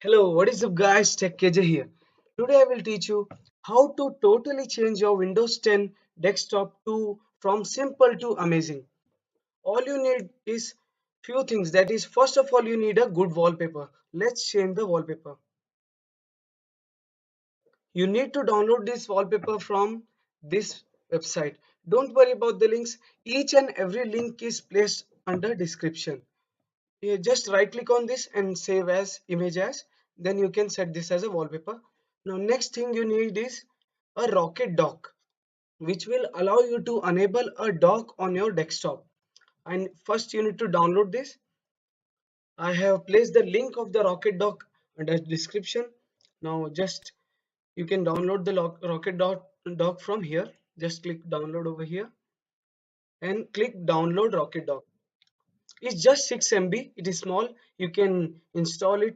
Hello, what is up guys? Tech KJ here. Today I will teach you how to totally change your Windows 10 desktop to from simple to amazing. All you need is few things. That is, first of all, you need a good wallpaper. Let's change the wallpaper. You need to download this wallpaper from this website. Don't worry about the links. Each and every link is placed under description. You just right click on this and save as image as, then you can set this as a wallpaper. Now next thing you need is a Rocket Dock, which will allow you to enable a dock on your desktop. And first you need to download this. I have placed the link of the Rocket Dock under description. Now just you can download the Rocket Dock from here. Just click download over here and click download Rocket Dock. It's just 6 MB. It is small. You can install it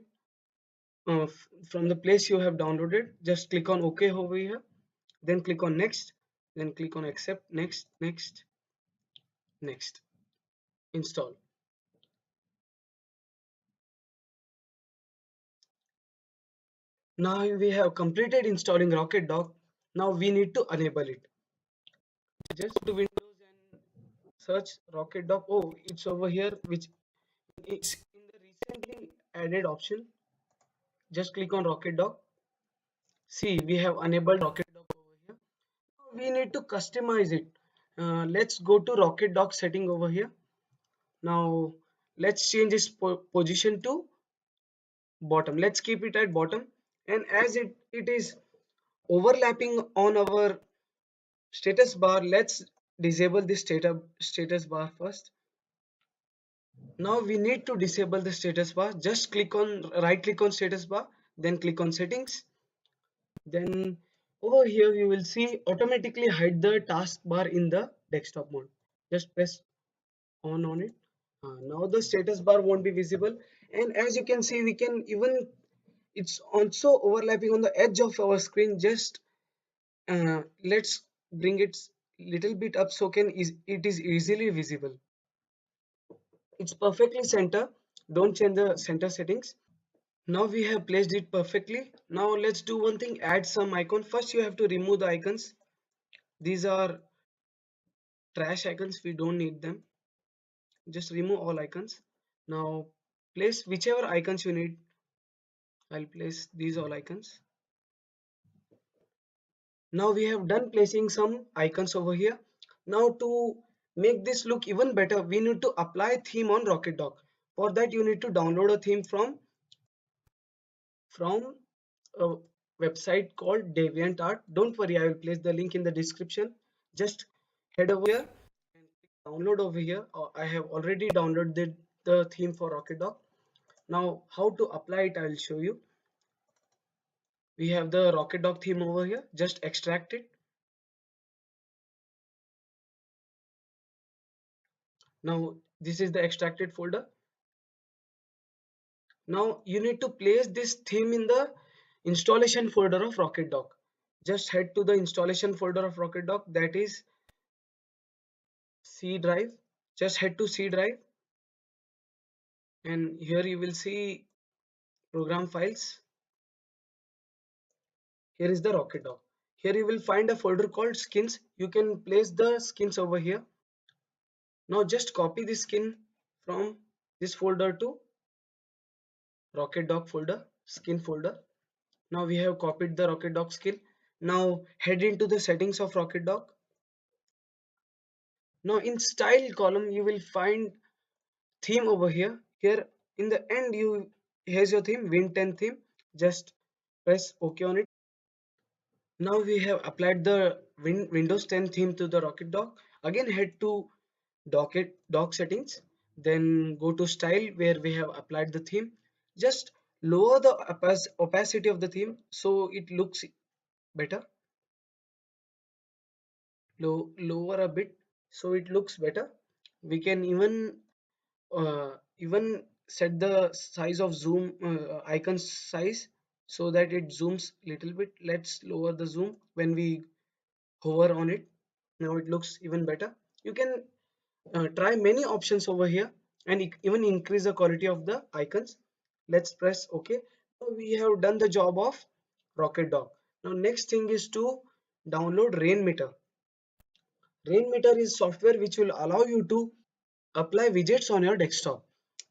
from the place you have downloaded. Just click on OK over here, then click on next, then click on accept, next, install. Now we have completed installing Rocket Dock. Now we need to enable it. Just go to Windows and search Rocket Dock. Oh, it's over here, which it's in the recently added option. Just click on Rocket Dock. See, we have enabled Rocket Dock over here. Now we need to customize it. Let's go to Rocket Dock setting over here. Now let's change its position to bottom. Let's keep it at bottom, and as it is overlapping on our status bar, let's disable the status bar first. Now we need to disable the status bar. Just click on right click on status bar, then click on settings. Then over here you will see automatically hide the taskbar in the desktop mode. Just press on it. Now the status bar won't be visible, and as you can see, we can even it's also overlapping on the edge of our screen. Just let's bring it little bit up so it is easily visible. It's perfectly center. Don't change the center settings. Now we have placed it perfectly. Now let's do one thing, add some icon. First you have to remove the icons. These are trash icons, we don't need them. Just remove all icons. Now place whichever icons you need. I'll place these all icons. Now we have done placing some icons over here. Now to make this look even better, we need to apply a theme on Rocket Dock. For that you need to download a theme from a website called DeviantArt. Don't worry, I will place the link in the description. Just head over here and click download over here. I have already downloaded the theme for Rocket Dock. Now how to apply it, I will show you. We have the Rocket Dock theme over here. Just extract it. Now this is the extracted folder. Now you need to place this theme in the installation folder of Rocket Dock. Just head to the installation folder of Rocket Dock, that is C drive. Just head to C drive, and here you will see program files. Here is the Rocket Dock. Here you will find a folder called skins. You can place the skins over here. Now just copy the skin from this folder to Rocket Dock folder, skin folder. Now we have copied the Rocket Dock skin. Now head into the settings of Rocket Dock. Now in style column you will find theme over here. Here in the end, here's your theme, Win 10 theme. Just press OK on it. Now we have applied the Windows 10 theme to the Rocket Dock. Again head to dock settings, then go to style where we have applied the theme. Just lower the opacity of the theme so it looks better. Lower a bit so it looks better. We can even set the size of zoom icon size so that it zooms little bit. Let's lower the zoom when we hover on it. Now it looks even better. You can try many options over here and even increase the quality of the icons. Let's press OK. We have done the job of Rocket Dog. Now next thing is to download Rainmeter. Rainmeter is software which will allow you to apply widgets on your desktop.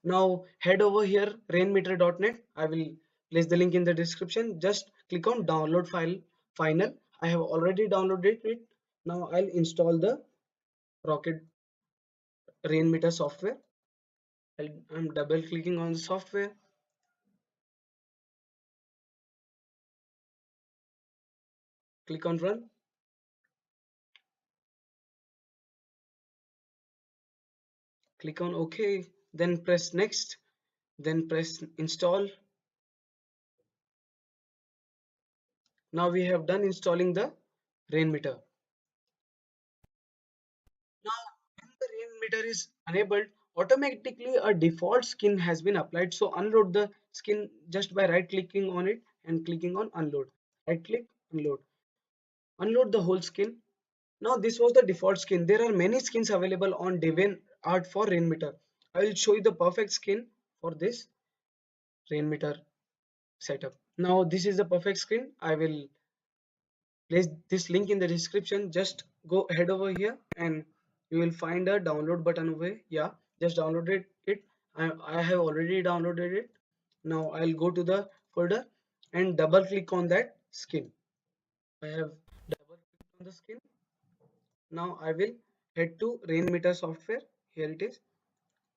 Now head over here rainmeter.net. I will place the link in the description. Just click on download file final. I have already downloaded it. Now I'll install the Rocket Rainmeter software. I'm double clicking on the software. Click on run. Click on OK. Then press next. Then press install. Now we have done installing the Rainmeter. Now, when the rain meter is enabled, automatically a default skin has been applied. So unload the skin just by right clicking on it and clicking on unload. Right click, unload. Unload the whole skin. Now this was the default skin. There are many skins available on DeviantArt for rain meter. I will show you the perfect skin for this rain meter setup. Now this is the perfect skin. I will place this link in the description. Just go head over here and you will find a download button over here. Yeah, just downloaded it. I have already downloaded it. Now I'll go to the folder and double click on that skin. I have double clicked on the skin. Now I will head to Rainmeter software. Here it is.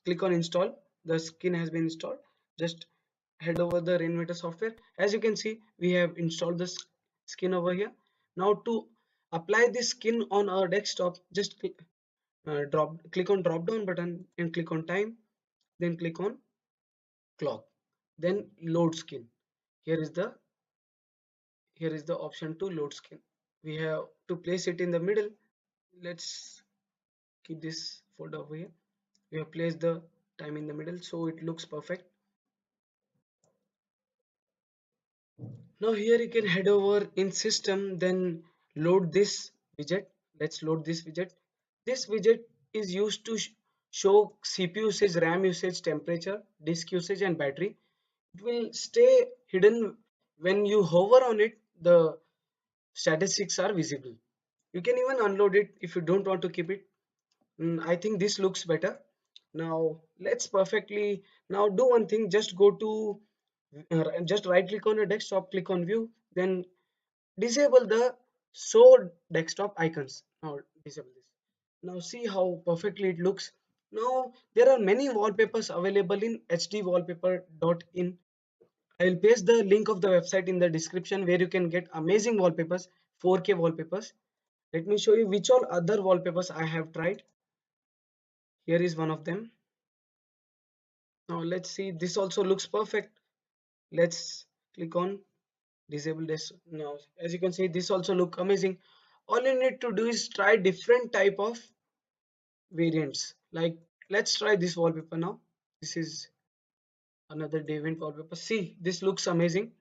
Click on install. The skin has been installed. Just head over the Rainmeter software. As you can see, we have installed the skin over here. Now to apply this skin on our desktop, just click on drop down button and click on time, then click on clock, then load skin. Here is the option to load skin. We have to place it in the middle. Let's keep this folder over here. We have placed the time in the middle so it looks perfect. Now here you can head over in system, then load this widget. Let's load this widget. This widget is used to show CPU usage, RAM usage, temperature, disk usage and battery. It will stay hidden. When you hover on it, the statistics are visible. You can even unload it if you don't want to keep it. I think this looks better. Now let's perfectly now do one thing. Just go to just right click on your desktop, click on view, then disable the show desktop icons. Now disable this. Now see how perfectly it looks. Now there are many wallpapers available in hdwallpaper.in. I will paste the link of the website in the description where you can get amazing wallpapers, 4K wallpapers. Let me show you which all other wallpapers I have tried. Here is one of them. Now let's see, this also looks perfect. Let's click on disable this. Now as you can see, this also look amazing. All you need to do is try different type of variants. Like let's try this wallpaper now. This is another Deviant wallpaper. See, this looks amazing.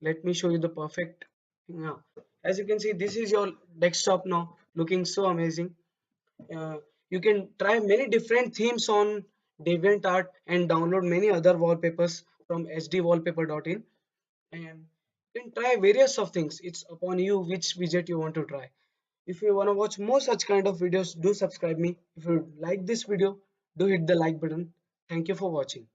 Let me show you the perfect thing now. As you can see, this is your desktop now, looking so amazing. You can try many different themes on DeviantArt and download many other wallpapers from hdwallpaper.in, and you can try various of things. It's upon you which widget you want to try. If you want to watch more such kind of videos, do subscribe me. If you like this video, do hit the like button. Thank you for watching.